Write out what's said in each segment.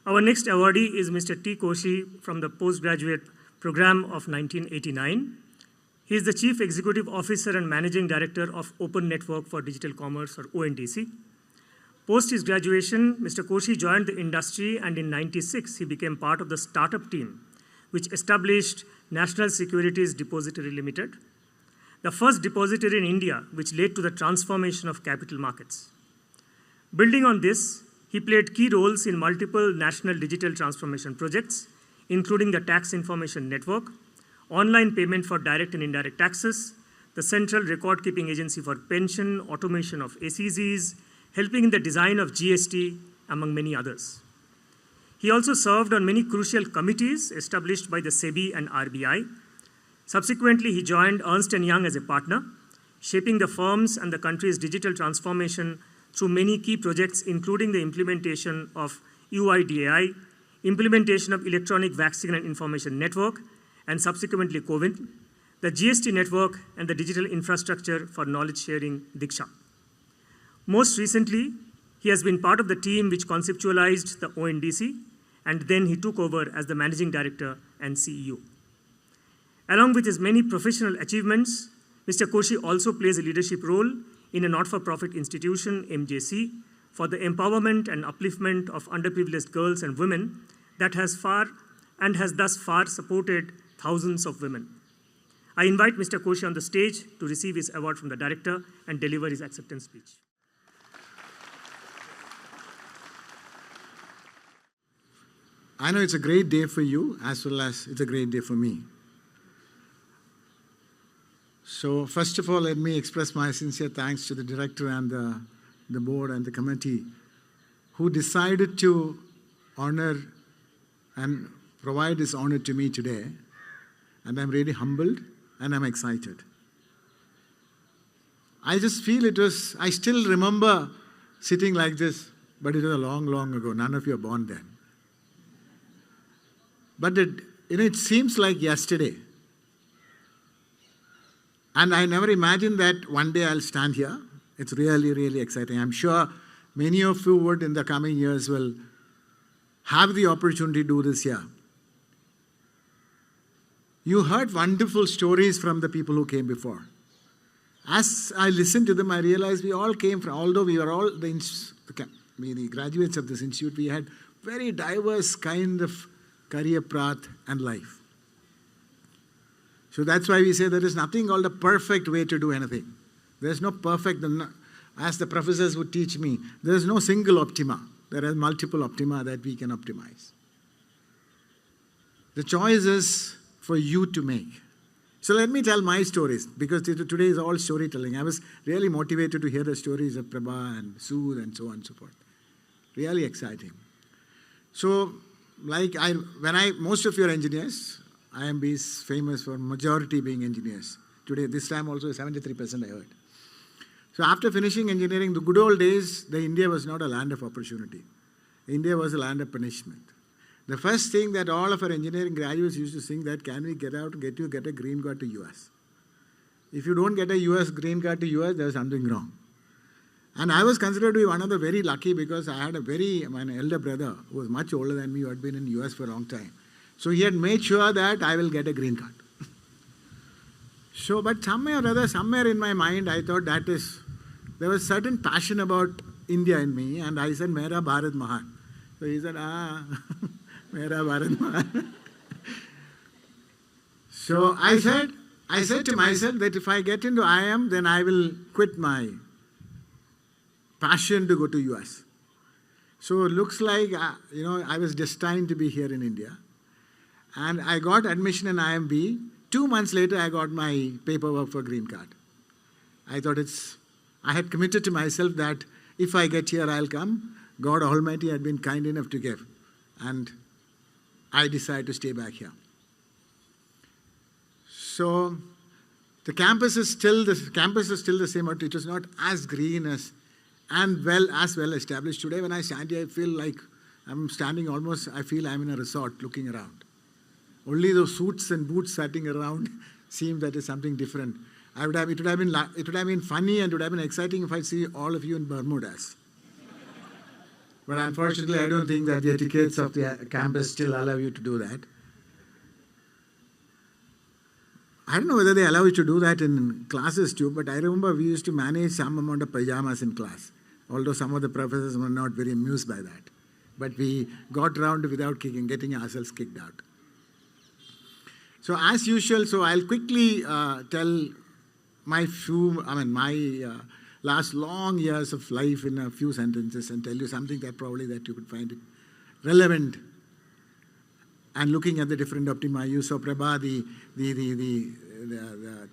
Our next awardee is Mr. T. Koshi from the postgraduate program of 1989. He is the Chief Executive Officer and Managing Director of Open Network for Digital Commerce, or ONDC. Post his graduation, Mr. Koshi joined the industry, and in '96 he became part of the startup team which established National Securities Depository Limited, the first depository in India which led to the transformation of capital markets. Building on this, he played key roles in multiple national digital transformation projects, including the Tax Information Network, online payment for direct and indirect taxes, the Central Record Keeping Agency for Pension, automation of ACZs, helping in the design of GST, among many others. He also served on many crucial committees established by the SEBI and RBI. Subsequently, he joined Ernst & Young as a partner, shaping the firm's and the country's digital transformation through many key projects, including the implementation of DAA, implementation of Electronic Vaccine and Information Network, and subsequently COVID, the GST network, and the digital infrastructure for knowledge sharing, Diksha. Most recently, he has been part of the team which conceptualized the ONDC, and then he took over as the Managing Director and CEO. Along with his many professional achievements, Mr. Koshi also plays a leadership role in a not-for-profit institution, MJC, for the empowerment and upliftment of underprivileged girls and women that has thus far supported thousands of women. I invite Mr. Koshi on the stage to receive his award from the director and deliver his acceptance speech. I know it's a great day for you, as well as it's a great day for me. So first of all, let me express my sincere thanks to the director and the board and the committee who decided to honor and provide this honor to me today. And I'm really humbled and I'm excited. I just feel I still remember sitting like this, but it was a long, long ago. None of you are born then. But it seems like yesterday. And I never imagined that one day I'll stand here. It's really, really exciting. I'm sure many of you would in the coming years will have the opportunity to do this here. You heard wonderful stories from the people who came before. As I listened to them, I realized we all came from, although we were all the graduates of this institute, we had very diverse kind of career path and life. So that's why we say there is nothing called a perfect way to do anything. There's no perfect, as the professors would teach me, there is no single optima. There are multiple optima that we can optimize. The choice is for you to make. So let me tell my stories, because today is all storytelling. I was really motivated to hear the stories of Prabha and Sood and so on and so forth. Really exciting. So, most of you are engineers. IIMB is famous for majority being engineers. Today, this time also 73% I heard. So after finishing engineering, the good old days, India was not a land of opportunity. India was a land of punishment. The first thing that all of our engineering graduates used to think that, can we get out and get a green card to US? If you don't get a US green card to US, there's something wrong. And I was considered to be one of the very lucky because I had my elder brother who was much older than me, who had been in US for a long time. So he had made sure that I will get a green card. So, but somewhere or other, somewhere in my mind, I thought there was certain passion about India in me, and I said, Mera Bharat Mahan. So he said, Mera Bharat Mahan. So I said to myself that if I get into IIM, then I will quit my passion to go to US. So it looks like, I was destined to be here in India. And I got admission in IIMB. 2 months later, I got my paperwork for green card. I thought I had committed to myself that if I get here, I'll come. God Almighty had been kind enough to give. And I decided to stay back here. So the campus is still the same, but it is not as green and well established. Today, when I stand here, I feel like I'm standing I feel I'm in a resort looking around. Only those suits and boots sitting around seems that is something different. It would have been funny and it would have been exciting if I see all of you in Bermudas. But unfortunately, I don't think that the etiquettes of the campus still allow you to do that. I don't know whether they allow you to do that in classes too, but I remember we used to manage some amount of pajamas in class, although some of the professors were not very amused by that. But we got around without getting ourselves kicked out. So as usual, I'll quickly tell my last long years of life in a few sentences and tell you something that you could find it relevant. And looking at the different optima, you saw Prabha, the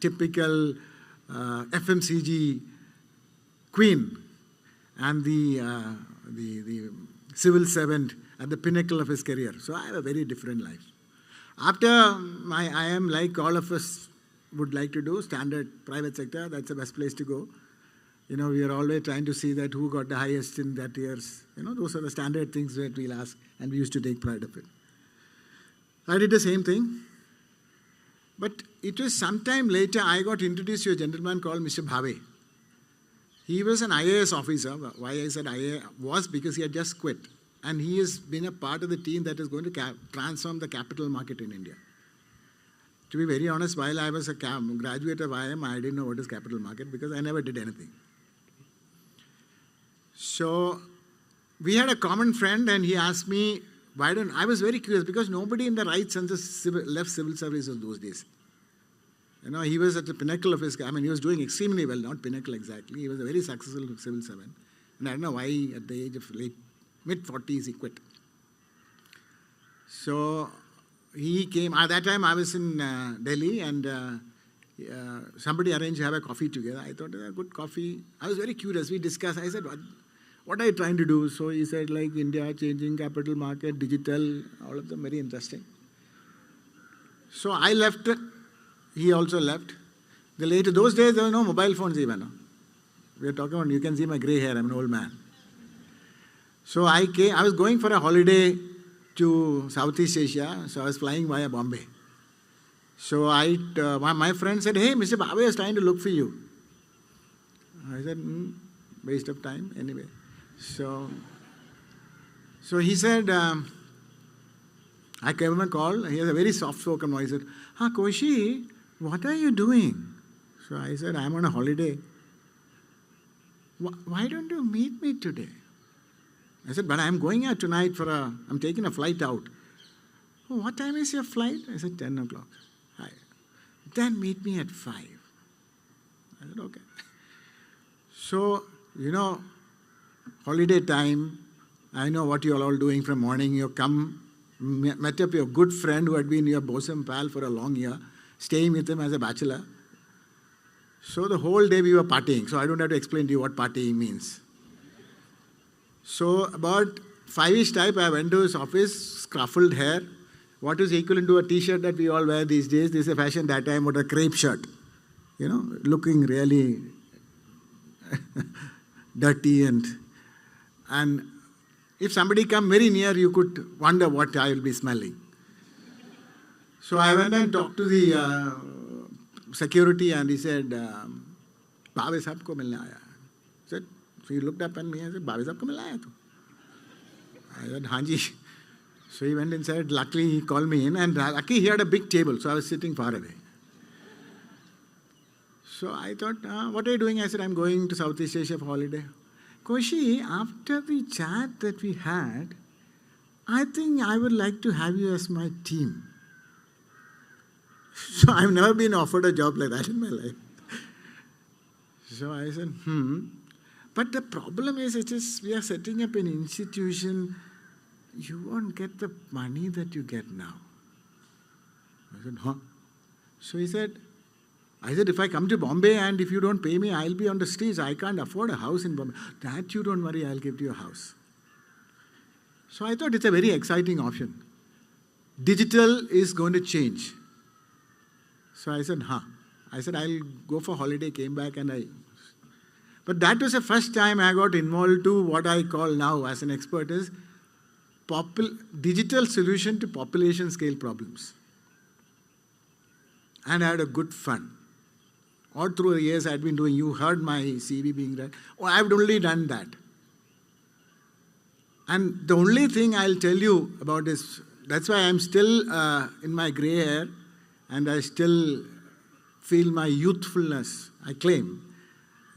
typical FMCG queen and the civil servant at the pinnacle of his career. So I have a very different life. After I am like all of us would like to do, standard private sector, that's the best place to go. We are always trying to see that who got the highest in that year's, those are the standard things that we'll ask, and we used to take pride of it. I did the same thing. But it was sometime later I got introduced to a gentleman called Mr. Bhave. He was an IAS officer. Why I said IAS was because he had just quit. And he has been a part of the team that is going to transform the capital market in India. To be very honest, while I was a graduate of IIM, I didn't know what is capital market because I never did anything. So we had a common friend and he asked me, I was very curious because nobody in the right sense left civil service in those days. He was at the pinnacle of his, he was doing extremely well, not pinnacle exactly. He was a very successful civil servant. And I don't know why at the age of mid-40s he quit. So he came, at that time I was in Delhi and somebody arranged to have a coffee together. I thought, good coffee. I was very curious. We discussed. I said, what are you trying to do? So he said, like India, changing capital market, digital, all of them very interesting. So I left. He also left. Those days, there were no mobile phones even. We are talking about, you can see my gray hair, I'm an old man. So I was going for a holiday to Southeast Asia, so I was flying via Bombay. So my friend said, hey, Mr. Bhave is trying to look for you. I said, waste of time anyway. So he said, I gave him a call. He has a very soft-spoken voice. He said, Koshi, what are you doing? So I said, I'm on a holiday. Why don't you meet me today? I said, but I'm going out tonight I'm taking a flight out. Oh, what time is your flight? I said, 10 o'clock. Hi. Then meet me at 5. I said, okay. So, holiday time, I know what you're all doing from morning. You come, met up your good friend who had been your bosom pal for a long year, staying with him as a bachelor. So the whole day we were partying. So I don't have to explain to you what partying means. So about 5-ish type, I went to his office, scruffled hair. What is equivalent to a t-shirt that we all wear these days? This is a fashion that time, with a crepe shirt. Looking really dirty and if somebody come very near, you could wonder what I will be smelling. So I went and talked to the security and he said, Bhave sahab ko milne aaya. So he looked up at me and said, Bhave sahab ko milne aaya tu? I said, Hanji. So he went inside. Luckily, he called me in and luckily he had a big table. So I was sitting far away. So I thought, what are you doing? I said, I'm going to Southeast Asia for holiday. Koshi, after the chat that we had, I think I would like to have you as my team. So I've never been offered a job like that in my life. So I said, But the problem is, we are setting up an institution, you won't get the money that you get now. I said, So he said, if I come to Bombay and if you don't pay me, I'll be on the streets. I can't afford a house in Bombay. That you don't worry, I'll give you a house. So I thought it's a very exciting option. Digital is going to change. So I said, I said, I'll go for holiday, came back But that was the first time I got involved to what I call now as an expert is digital solution to population scale problems. and I had a good fun. All through the years I had been doing, you heard my CV being read. Oh, I've only done that. And the only thing I'll tell you about this, that's why I'm still in my gray hair, and I still feel my youthfulness. I claim,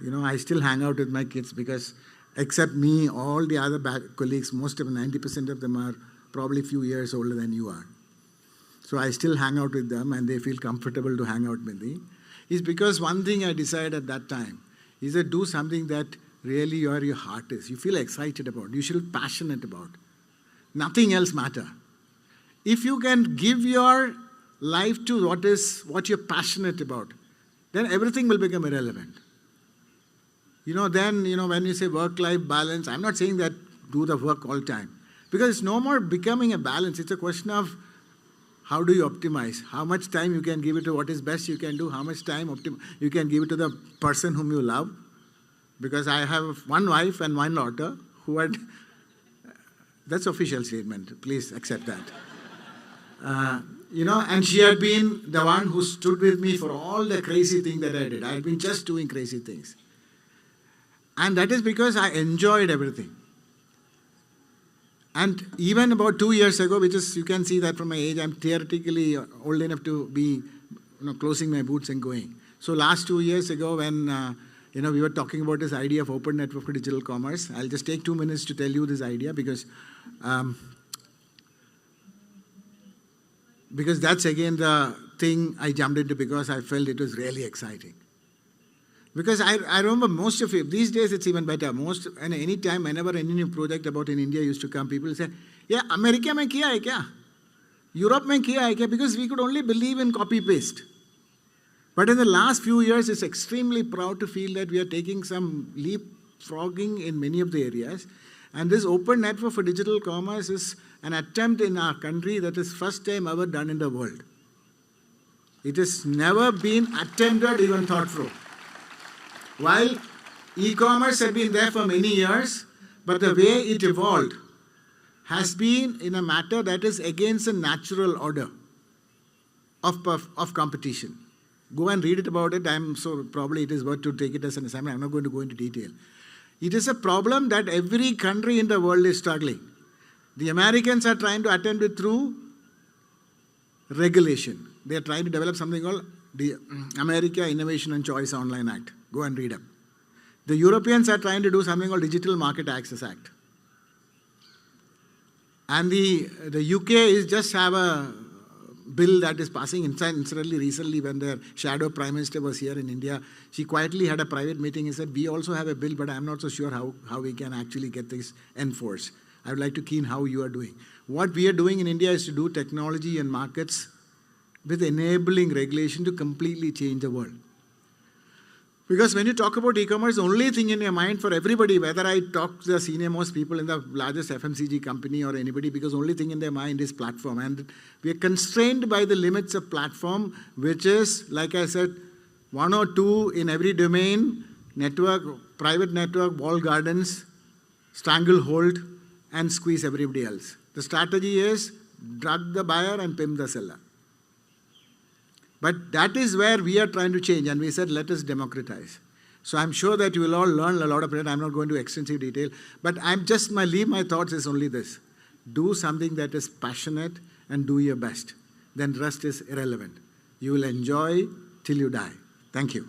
I still hang out with my kids because except me, all the other colleagues, most of them, 90% of them are probably a few years older than you are. So I still hang out with them and they feel comfortable to hang out with me. It's because one thing I decided at that time is that do something that really your heart is. You feel excited about. You feel passionate about. Nothing else matters. If you can give your life to what you're passionate about, then everything will become irrelevant. Then, when you say work-life balance, I'm not saying that do the work all the time. Because it's no more becoming a balance. It's a question of how do you optimize? How much time you can give it to what is best you can do? How much time you can give it to the person whom you love? Because I have one wife and one daughter who had... That's official statement. Please accept that. And she had been the one who stood with me for all the crazy things that I did. I had been just doing crazy things. And that is because I enjoyed everything. And even about 2 years ago, which is, you can see that from my age, I'm theoretically old enough to be closing my boots and going. So last 2 years ago when we were talking about this idea of open network for digital commerce, I'll just take 2 minutes to tell you this idea because that's again the thing I jumped into because I felt it was really exciting. Because I remember most of it, these days it's even better. And any time, whenever any new project about in India used to come, people say, yeah, America mein kiya hai kya? Europe mein kiya hai kya? Because we could only believe in copy-paste. But in the last few years, it's extremely proud to feel that we are taking some leapfrogging in many of the areas. And this open network for digital commerce is an attempt in our country that is first time ever done in the world. It has never been attempted, even thought through. While e-commerce had been there for many years, but the way it evolved has been in a matter that is against the natural order of competition. Go and read it about it. So probably it is worth to take it as an assignment. I'm not going to go into detail. It is a problem that every country in the world is struggling. The Americans are trying to attempt it through regulation. They are trying to develop something called the America Innovation and Choice Online Act. Go and read up. The Europeans are trying to do something called Digital Market Access Act. And the UK is just have a bill that is passing. Incidentally, recently when their shadow prime minister was here in India, she quietly had a private meeting and said, we also have a bill, but I'm not so sure how we can actually get this enforced. I would like to keen how you are doing. What we are doing in India is to do technology and markets with enabling regulation to completely change the world. Because when you talk about e-commerce, the only thing in your mind for everybody, whether I talk to the senior most people in the largest FMCG company or anybody, because the only thing in their mind is platform. And we are constrained by the limits of platform, which is, like I said, 1 or 2 in every domain, network, private network, walled gardens, stranglehold, and squeeze everybody else. The strategy is drug the buyer and pimp the seller. But that is where we are trying to change, and we said, let us democratize. So I'm sure that you will all learn a lot of it. I'm not going to extensive detail, but leave my thoughts is only this. Do something that is passionate and do your best. Then rest is irrelevant. You will enjoy till you die. Thank you.